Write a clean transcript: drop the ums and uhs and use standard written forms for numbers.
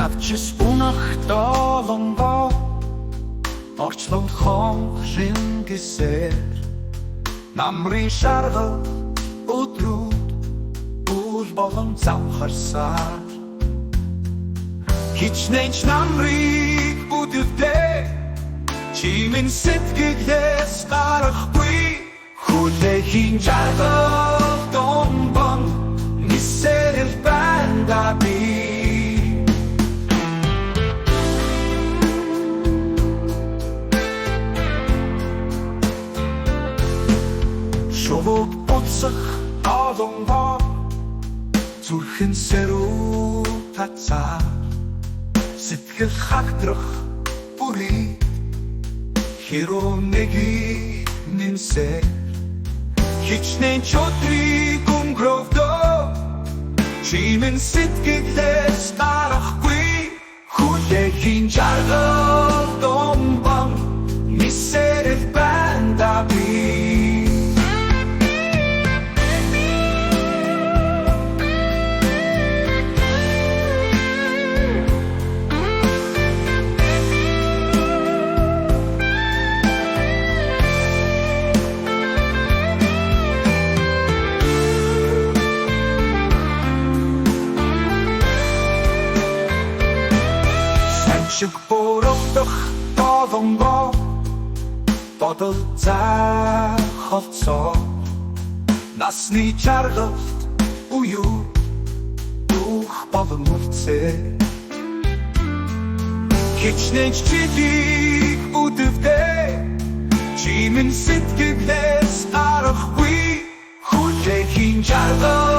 Навчись унах долонго орчлон хон жингисэр намрын шаргал өдрүүд үл болон замхарсаар хичнээн намрыг бүдэлдээ чимэн сэтгэлээс гарахгүй хүлээхийн жаргал домбон нисэрэл банда би шувууд буцах долонго зүрхэн сэрүү тацаа сэтгэл хагдрах бүрий хэрүү нэгийг нэмсэ хичнээн чөтрийг өнгөрөвдөө чимэн сэтгэлээс гарахгүй хүлээхийн жаргал домбон нисэрэл банда би шиг бүрөвдөх долонго бодол заахолцоо насны жаргалт буюу дух болон үлцээ хичнээн чилийг бүдэлдээ чимэн сэтгэлээс арахгүй хүлээхийн жаргал